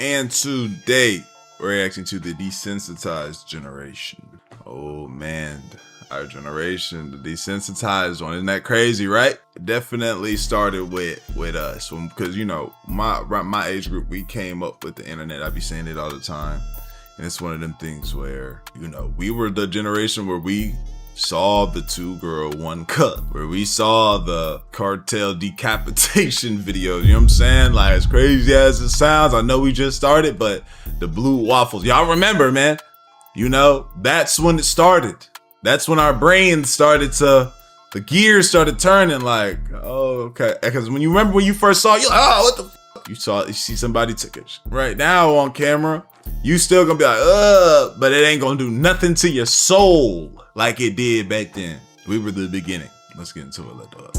And today, we're reacting to the desensitized generation. Oh man, our generation, the desensitized one. Isn't that crazy, right? Definitely started with us. Because, you know, my age group, we came up with the internet. I be saying it all the time. And it's one of them things where, you know, we were the generation where we saw the 2-girl, 1-cup, where we saw the cartel decapitation videos, you know what I'm saying? Like, as crazy as it sounds, I know we just started, but the blue waffles, y'all remember, man, you know, that's when it started. That's when our brains started to, the gears started turning like, oh, okay. Because when you remember when you first saw it, you're like, oh, what the f? You see somebody took it. Right now on camera, you still gonna be like, but it ain't gonna do nothing to your soul like it did back then. We were the beginning. Let's get into it. Let's do it.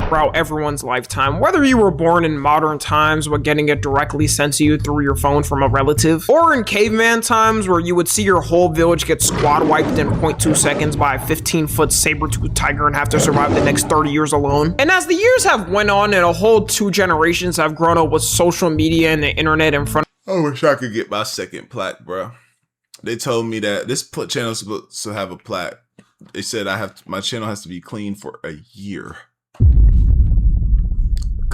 Throughout everyone's lifetime, whether you were born in modern times with getting it directly sent to you through your phone from a relative, or in caveman times where you would see your whole village get squad wiped in 0.2 seconds by a 15-foot saber-toothed tiger and have to survive the next 30 years alone. And as the years have went on and a whole 2 generations have grown up with social media and the internet in front. I wish I could get my second plaque, bro. They told me that this channel is supposed to have a plaque. They said my channel has to be clean for a year.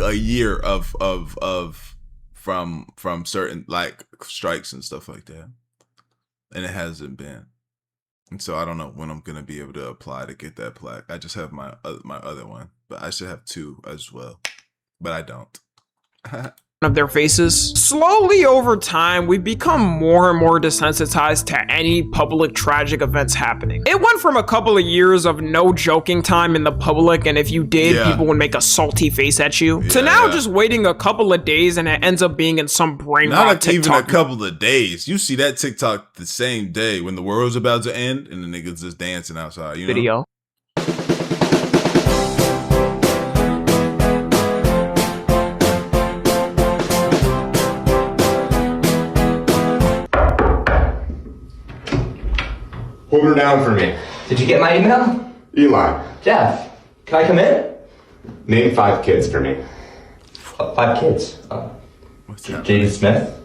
A year from certain like strikes and stuff like that, and it hasn't been. And so I don't know when I'm gonna be able to apply to get that plaque. I just have my other one, but I should have 2 as well, but I don't. Of their faces. Slowly over time, we've become more and more desensitized to any public tragic events happening. It went from a couple of years of no joking time in the public, and if you did, people would make a salty face at you, to now just waiting a couple of days and it ends up being in some brain rot Not TikTok. even a couple of days. You see that TikTok the same day when the world's about to end and the niggas just dancing outside, you know? Video. Hold her down for me. Did you get my email? Eli. Jeff, can I come in? Name 5 kids for me. 5 kids. Jaden Smith.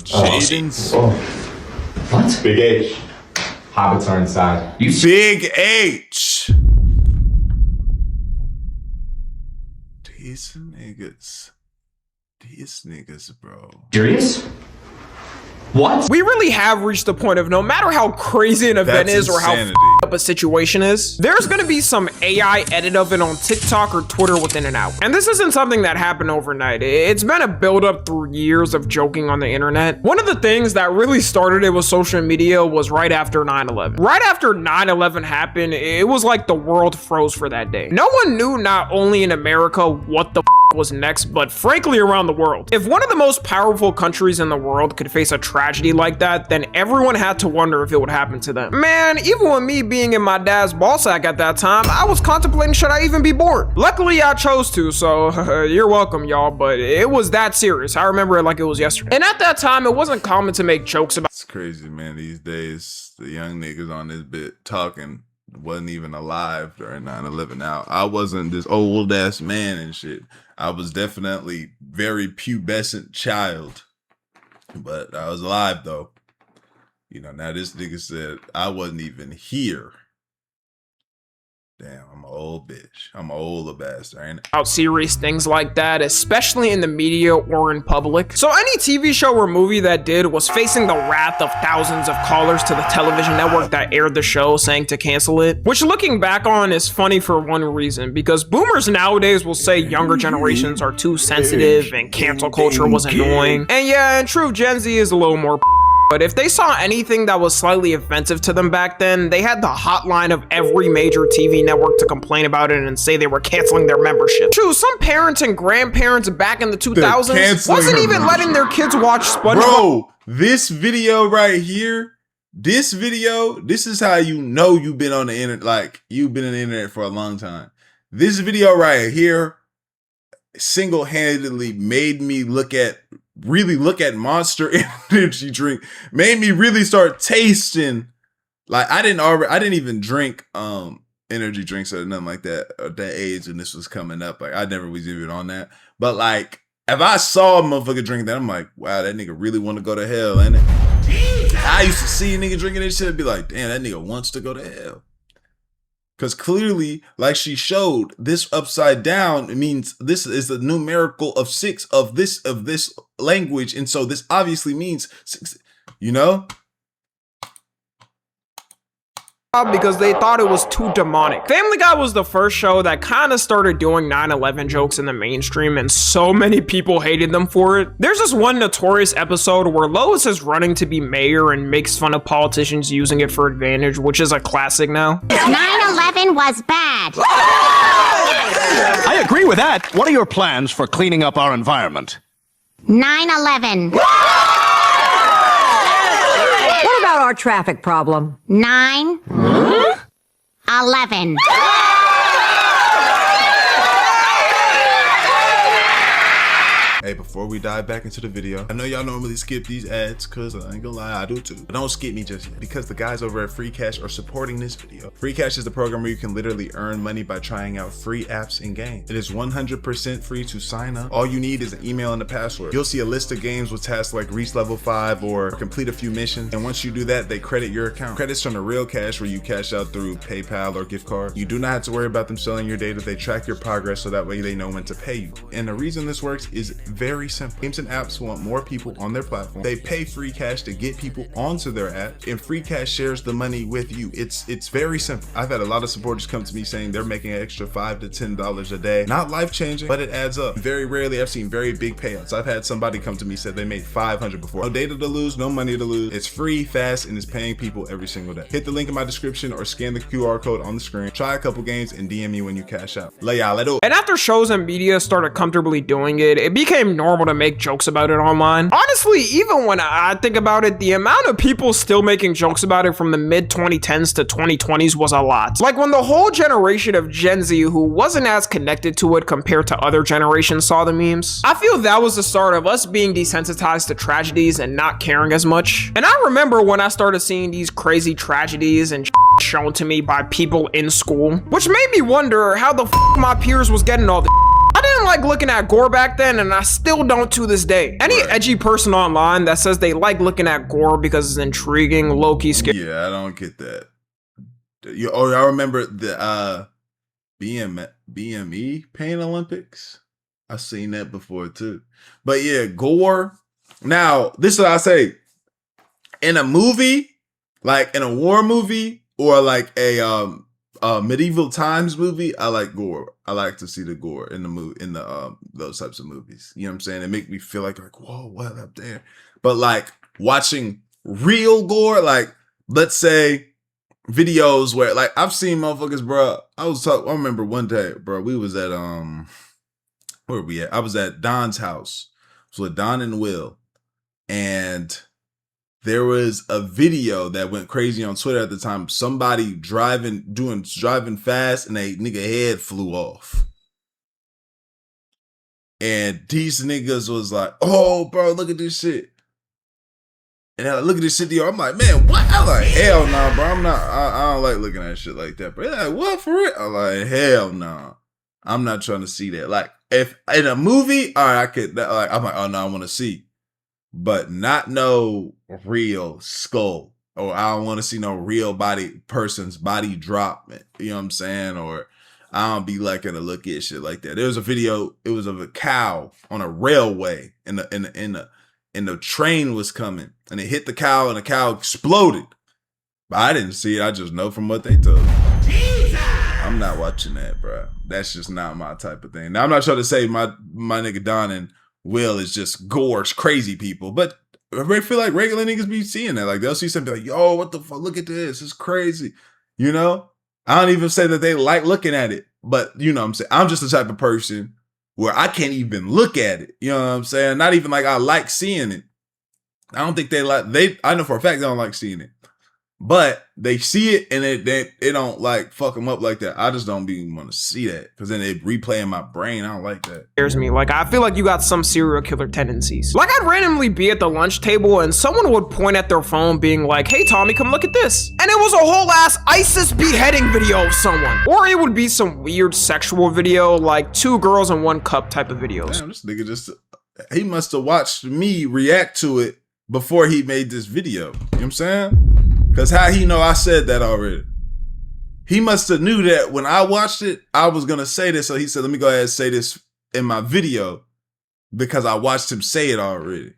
Jaden's. What? Big H. Hobbits are inside. Big H. These niggas, bro. Serious? What? We really have reached the point of no matter how crazy an event is or how f***ed up a situation is, there's gonna be some AI edit of it on TikTok or Twitter within an hour. And this isn't something that happened overnight. It's been a build-up through years of joking on the internet. One of the things that really started it with social media was right after 9/11. Right after 9/11 happened, it was like the world froze for that day. No one knew, not only in America, what the f was next, but frankly around the world. If one of the most powerful countries in the world could face a tragedy like that, then everyone had to wonder if it would happen to them. Man, even with me being in my dad's ball sack at that time, I was contemplating should I even be born. Luckily I chose to, so you're welcome y'all, but it was that serious. I remember it like it was yesterday. And at that time, it wasn't common to make jokes about— It's crazy, man. These days, the young niggas on this bit talking wasn't even alive during 9/11. Now, I wasn't this old ass man and shit. I was definitely very pubescent child, but I was alive though. You know, now this nigga said I wasn't even here. Damn, I'm an old bitch. I'm an older bastard, ain't it? About serious things like that, especially in the media or in public. So any TV show or movie that did was facing the wrath of thousands of callers to the television network that aired the show saying to cancel it. Which, looking back on, is funny for one reason, because boomers nowadays will say younger generations are too sensitive and cancel culture was annoying. And yeah, in truth, Gen Z is a little more but if they saw anything that was slightly offensive to them back then, they had the hotline of every major TV network to complain about it and say they were canceling their membership. True, some parents and grandparents back in the 2000s wasn't even letting their kids watch SpongeBob. Bro, this video right here, this is how you know you've been on the internet, like you've been on the internet for a long time. This video right here single-handedly made me really look at Monster Energy drink, made me really start tasting. Like I didn't even drink energy drinks or nothing like that at that age when this was coming up. Like, I never was even on that. But like, if I saw a motherfucker drink that, I'm like, wow, that nigga really want to go to hell, ain't it? I used to see a nigga drinking this shit and be like, damn, that nigga wants to go to hell. Because clearly, like she showed, this upside down, it means this is the numerical of 6 of this language. And so this obviously means 6, you know? Because they thought it was too demonic. Family Guy was the first show that kind of started doing 9/11 jokes in the mainstream, and so many people hated them for it. There's this one notorious episode where Lois is running to be mayor and makes fun of politicians using it for advantage, which is a classic now. 9/11 was bad. I agree with that. What are your plans for cleaning up our environment? 9/11. What about our traffic problem? 9/11. Hey, before we dive back into the video, I know y'all normally skip these ads, cause I ain't gonna lie, I do too. But don't skip me just yet, because the guys over at Free Cash are supporting this video. Free Cash is the program where you can literally earn money by trying out free apps and games. It is 100% free to sign up. All you need is an email and a password. You'll see a list of games with tasks like reach level 5 or complete a few missions. And once you do that, they credit your account. Credits from the real cash where you cash out through PayPal or gift card. You do not have to worry about them selling your data. They track your progress so that way they know when to pay you. And the reason this works is very simple. Games and apps want more people on their platform. They pay Free Cash to get people onto their app, and Free Cash shares the money with you. It's very simple. I've had a lot of supporters come to me saying they're making an extra $5 to $10 a day. Not life-changing, but it adds up. Very rarely I've seen very big payouts. I've had somebody come to me said they made $500 before. No data to lose, no money to lose. It's free, fast, and it's paying people every single day. Hit the link in my description or scan the QR code on the screen. Try a couple games and DM me when you cash out. And after shows and media started comfortably doing it, it became normal to make jokes about it online. Honestly, even when I think about it, the amount of people still making jokes about it from the mid 2010s to 2020s was a lot. Like when the whole generation of Gen Z who wasn't as connected to it compared to other generations saw the memes. I feel that was the start of us being desensitized to tragedies and not caring as much. And I remember when I started seeing these crazy tragedies and shown to me by people in school, which made me wonder how the f my peers was getting all the I didn't like looking at Gore back then, and I still don't to this day. Any edgy person online that says they like looking at Gore because it's intriguing, low-key scary. Yeah, I don't get that. I remember the BME Pain Olympics. I've seen that before too. But yeah, Gore. Now, this is what I say. In a movie, like in a war movie or like a medieval times movie, I like Gore. I like to see the gore in the movie, in the those types of movies. You know what I'm saying? It make me feel like whoa, what up there? But like watching real gore, like let's say videos where like I've seen motherfuckers, bro. I remember one day, bro, we was at where were we at? I was at Don's house. It was with Don and Will, and there was a video that went crazy on Twitter at the time. Somebody driving fast and a nigga head flew off. And these niggas was like, oh, bro, look at this shit. And I look at this shit, Dior. I'm like, man, what? I'm like, hell nah, bro. I don't like looking at shit like that, bro. They're like, what, for real? I'm like, hell nah. I'm not trying to see that. Like, if in a movie, all right, I could, like, I'm like, oh no, I want to see. But not no real skull, or I don't want to see no real person's body drop. You know what I'm saying? Or I don't be liking to look at shit like that. There was a video. It was of a cow on a railway, and the train was coming, and it hit the cow, and the cow exploded. But I didn't see it. I just know from what they told me. I'm not watching that, bro. That's just not my type of thing. Now I'm not trying to say my nigga Don and Will is just Gore's crazy people, but I feel like regular niggas be seeing that. Like they'll see something like, yo, what the fuck? Look at this. It's crazy. You know? I don't even say that they like looking at it, but you know what I'm saying? I'm just the type of person where I can't even look at it. You know what I'm saying? Not even like I like seeing it. I don't think I know for a fact they don't like seeing it. But they see it and it don't like fuck them up like that. I just don't even want to see that because then it replay in my brain. I don't like that. Scares me. Like, I feel like you got some serial killer tendencies. Like, I'd randomly be at the lunch table and someone would point at their phone being like, hey Tommy, come look at this. And it was a whole ass ISIS beheading video of someone. Or it would be some weird sexual video, like 2 girls in 1 cup type of videos. Damn, this nigga just, he must have watched me react to it before he made this video. You know what I'm saying? Because how he know I said that already? He must have knew that when I watched it, I was going to say this. So he said, let me go ahead and say this in my video because I watched him say it already.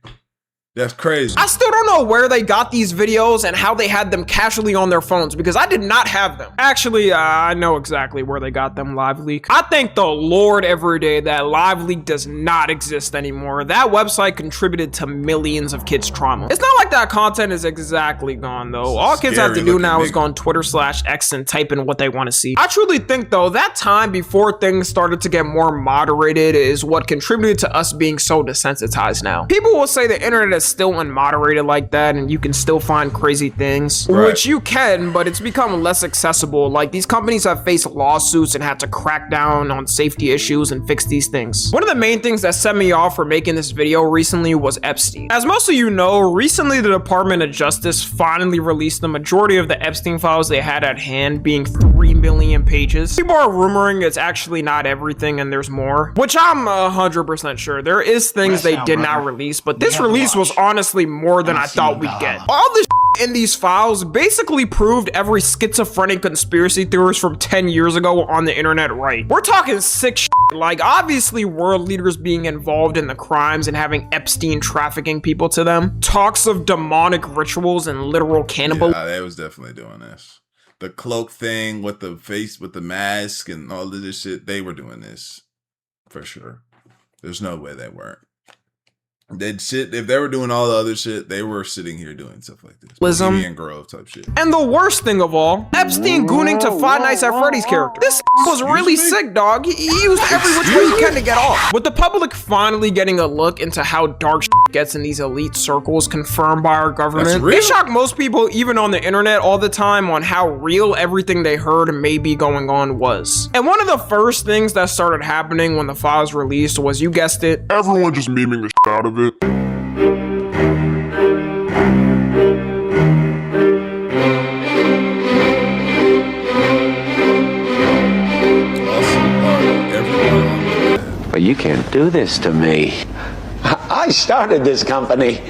That's crazy. I still don't know where they got these videos and how they had them casually on their phones because I did not have them. Actually, I know exactly where they got them, LiveLeak. I thank the Lord every day that LiveLeak does not exist anymore. That website contributed to millions of kids' trauma. It's not like that content is exactly gone though. All kids have to do now is go on Twitter/X and type in what they want to see. I truly think though, that time before things started to get more moderated is what contributed to us being so desensitized now. People will say the internet is still unmoderated like that and you can still find crazy things, right, which you can, but it's become less accessible. Like, these companies have faced lawsuits and had to crack down on safety issues and fix these things. One of the main things that set me off for making this video recently was Epstein. As most of you know, recently the Department of Justice finally released the majority of the Epstein files they had at hand, being 3 million pages. People are rumoring it's actually not everything and there's more, which I'm 100% sure. There is things they did not release, but this release was honestly more than I thought we'd get. All this in these files basically proved every schizophrenic conspiracy theorist from 10 years ago on the internet right. We're talking sick shit, like obviously world leaders being involved in the crimes and having Epstein trafficking people to them, talks of demonic rituals and literal cannibalism. Yeah, they was definitely doing this. The cloak thing with the face, with the mask and all of this shit, they were doing this for sure. There's no way they weren't. That shit, if they were doing all the other shit, they were sitting here doing stuff like this. And Grove type shit. And the worst thing of all, Epstein gooning to Five Nights at Freddy's character. This was really sick, dog. He used every which way he can to get off. With the public finally getting a look into how dark shit gets in these elite circles confirmed by our government, they shock most people, even on the internet all the time, on how real everything they heard may be going on was. And one of the first things that started happening when the files released was, you guessed it, everyone just memeing the shit out of it. But you can't do this to me. I started this company.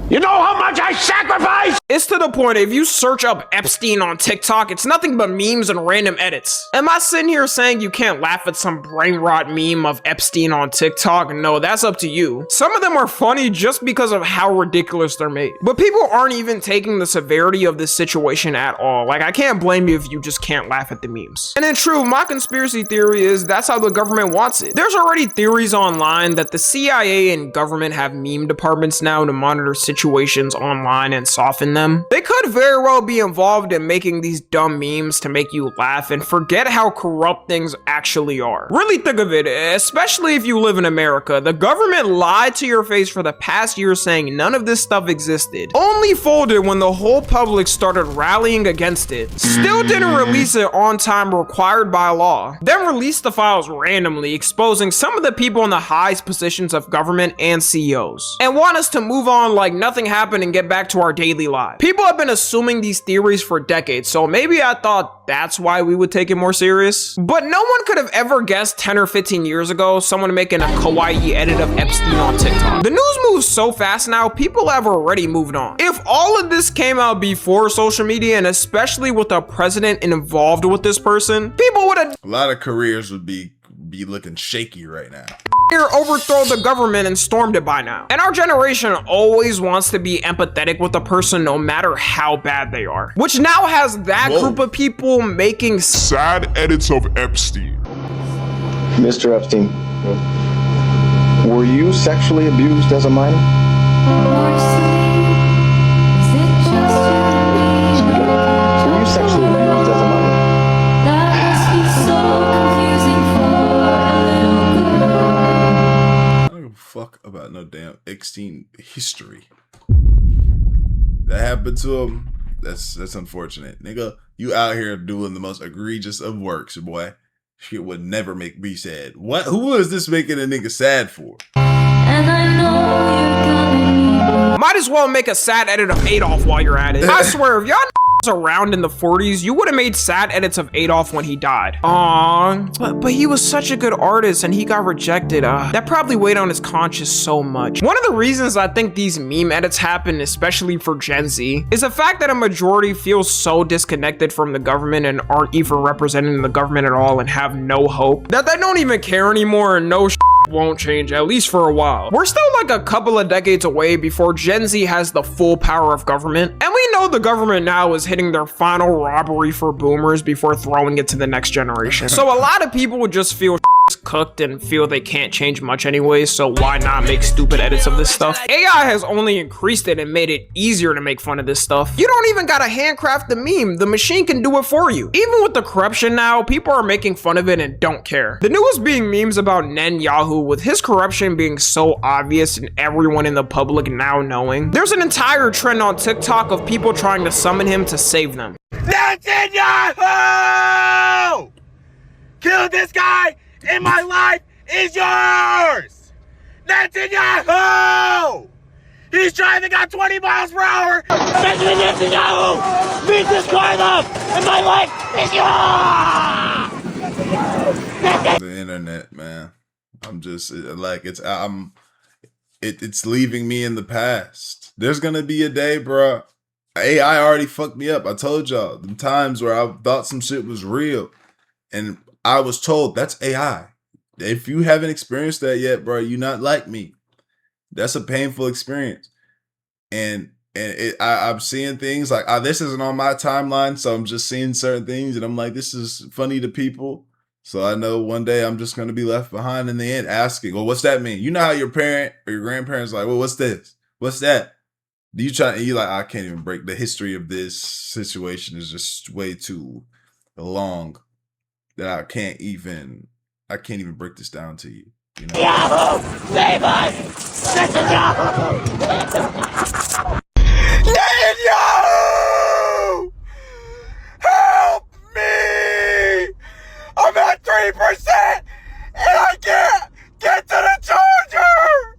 You know how much I sacrificed? It's to the point, if you search up Epstein on TikTok, it's nothing but memes and random edits. Am I sitting here saying you can't laugh at some brain rot meme of Epstein on TikTok? No, that's up to you. Some of them are funny just because of how ridiculous they're made. But people aren't even taking the severity of this situation at all. Like, I can't blame you if you just can't laugh at the memes. And in truth, my conspiracy theory is that's how the government wants it. There's already theories online that the CIA and government have meme departments now to monitor situations online and soften them. They could very well be involved in making these dumb memes to make you laugh and forget how corrupt things actually are. Really think of it, especially if you live in America. The government lied to your face for the past year saying none of this stuff existed. Only folded when the whole public started rallying against it. Still didn't release it on time required by law. Then released the files randomly, exposing some of the people in the highest positions of government and CEOs. And want us to move on like nothing happened and get back to our daily lives. People have been assuming these theories for decades, so maybe I thought that's why we would take it more serious. But no one could have ever guessed 10 or 15 years ago someone making a kawaii edit of Epstein on TikTok. The news moves so fast now, people have already moved on. If all of this came out before social media, and especially with a president involved with this person, people would have— a lot of careers would be looking shaky right now. Overthrow the government and stormed it by now. And our generation always wants to be empathetic with a person no matter how bad they are, which now has that group of people making sad edits of Epstein. Mr. Epstein, were you sexually abused as a minor? Were you sexually abused as a minor? Fuck about no damn Epstein history. that happened to him, that's unfortunate. Nigga, you out here doing the most egregious of works, boy. Shit would never make me sad. What? Who is this making a nigga sad for? And I know might as well make a sad edit of Adolf while you're at it. I swear, if y'all around in the 40s, you would have made sad edits of Adolf when he died. Aww, but he was such a good artist and he got rejected. That probably weighed on his conscience so much. One of the reasons I think these meme edits happen, especially for Gen Z, is the fact that a majority feels so disconnected from the government and aren't even representing the government at all and have no hope that they don't even care anymore, and no won't change, at least for a while. We're still like a couple of decades away before Gen Z has the full power of government, and we know the government now is hitting their final robbery for boomers before throwing it to the next generation. So a lot of people would just feel cooked and feel they can't change much anyway, so why not make stupid edits of this stuff? AI has only increased it and made it easier to make fun of this stuff. You don't even gotta handcraft the meme, the machine can do it for you. Even with the corruption now, people are making fun of it and don't care. The newest being memes about Netanyahu, with his corruption being so obvious and everyone in the public now knowing. There's an entire trend on TikTok of people trying to summon him to save them. Netanyahu! Kill this guy in my life is yours! Netanyahu! He's driving at 20 miles per hour! Benjamin Netanyahu! Beat this car up! And my life is yours! The internet, man. I'm just like, it's leaving me in the past. There's gonna be a day, bro. AI already fucked me up. I told y'all the times where I thought some shit was real and I was told that's AI. If you haven't experienced that yet, bro, you're not like me. That's a painful experience. And I'm seeing things like, this isn't on my timeline, so I'm just seeing certain things and I'm like, this is funny to people. So I know one day I'm just going to be left behind in the end asking, well, what's that mean? You know how your parent or your grandparents are like, well, what's this? What's that? You like, I can't even break the history of this situation is just way too long that I can't even break this down to you. You know? Yahoo! Save us! Netanyahu! Netanyahu! Help me! I'm at 3% and I can't get to the charger!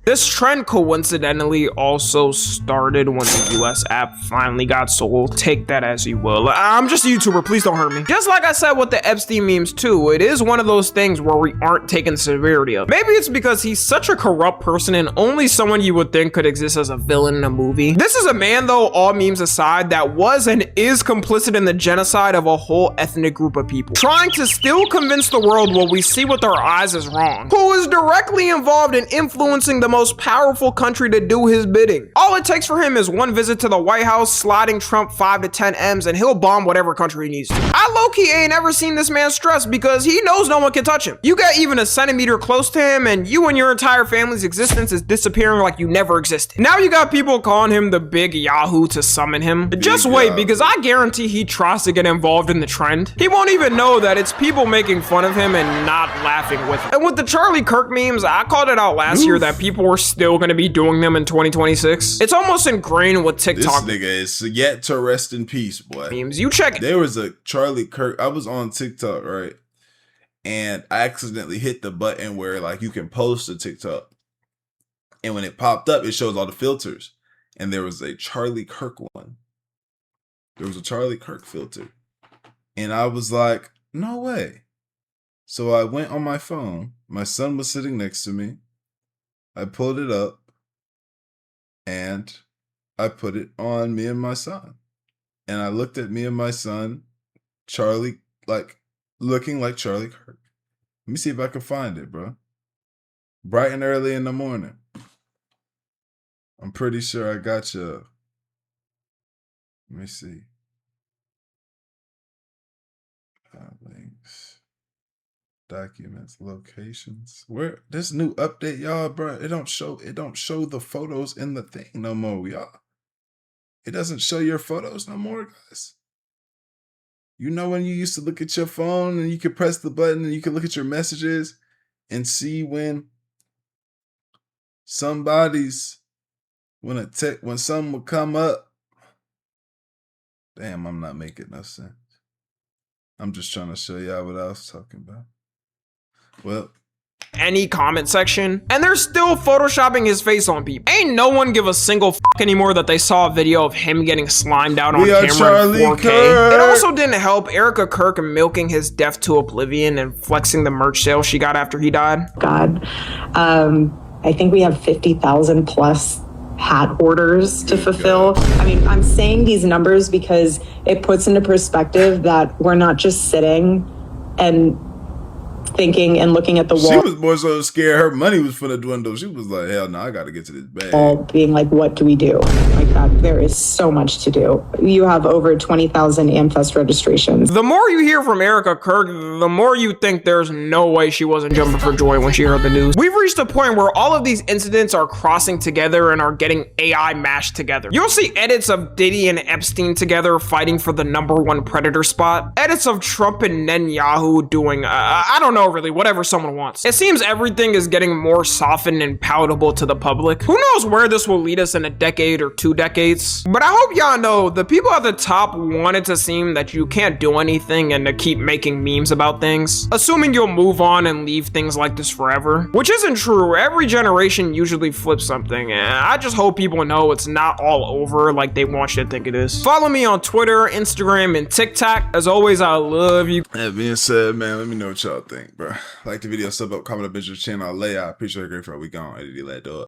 This trend coincidentally also started when the US app finally got sold. Take that as you will. I'm just a YouTuber, please don't hurt me. Just like I said with the Epstein memes too, it is one of those things where we aren't taking the severity of. Maybe it's because he's such a corrupt person and only someone you would think could exist as a villain in a movie. This is a man though, all memes aside, that was and is complicit in the genocide of a whole ethnic group of people. Trying to still convince the world what we see with our eyes is wrong. Who is directly involved in influencing the most powerful country to do his bidding. All it takes for him is one visit to the White House, sliding Trump 5 to 10 M's, and he'll bomb whatever country he needs to. I low-key ain't ever seen this man stressed because he knows no one can touch him. You get even a centimeter close to him and you and your entire family's existence is disappearing like you never existed. Now you got people calling him the big Yahoo to summon him. Just wait, because I guarantee he tries to get involved in the trend. He won't even know that it's people making fun of him and not laughing with him. And with the Charlie Kirk memes, I called it out last year that people were still going to be doing them in 2026. It's almost ingrained with TikTok. This nigga is yet to rest in peace, boy. Memes, you check it. There was a Charlie Kirk. I was on TikTok, right? And I accidentally hit the button where like you can post a TikTok. And when it popped up, it shows all the filters. And there was a Charlie Kirk one. There was a Charlie Kirk filter. And I was like, no way. So I went on my phone. My son was sitting next to me. I pulled it up and I put it on me and my son. And I looked at me and my son, Charlie, like looking like Charlie Kirk. Let me see if I can find it, bro. Bright and early in the morning. I'm pretty sure I got you. Let me see. Links. Documents, locations. Where this new update, y'all, bro? It don't show the photos in the thing no more, y'all. It doesn't show your photos no more, guys. You know when you used to look at your phone and you could press the button and you could look at your messages and see when something would come up Damn, I'm not making no sense. I'm just trying to show y'all what I was talking about. Well, any comment section, and they're still photoshopping his face on people. Ain't no one give a single f anymore that they saw a video of him getting slimed out on camera in 4K. It also didn't help Erica Kirk milking his death to oblivion and flexing the merch sale she got after he died. God, I think we have 50,000 plus hat orders to fulfill. I mean, I'm saying these numbers because it puts into perspective that we're not just sitting and thinking and looking at the wall. She was more so scared her money was finna dwindle. She was like, hell no, I gotta get to this bag. Being like, what do we do? Like that, there is so much to do. You have over 20,000 Amfest registrations. The more you hear from Erica Kirk, the more you think there's no way she wasn't jumping for joy when she heard the news. We've reached a point where all of these incidents are crossing together and are getting AI mashed together. You'll see edits of Diddy and Epstein together fighting for the #1 predator spot. Edits of Trump and Netanyahu doing, I don't know really, whatever someone wants. It seems everything is getting more softened and palatable to the public. Who knows where this will lead us in a decade or 2 decades? But I hope y'all know the people at the top want it to seem that you can't do anything and to keep making memes about things, assuming you'll move on and leave things like this forever. Which isn't true. Every generation usually flips something, and I just hope people know it's not all over like they want you to think it is. Follow me on Twitter, Instagram, and TikTok. As always, I love you. That being said, man, let me know what y'all think, bro. Like the video, sub up, comment, bitch, channel, lay out. Appreciate it. Great for a week on. Eddie, let do it.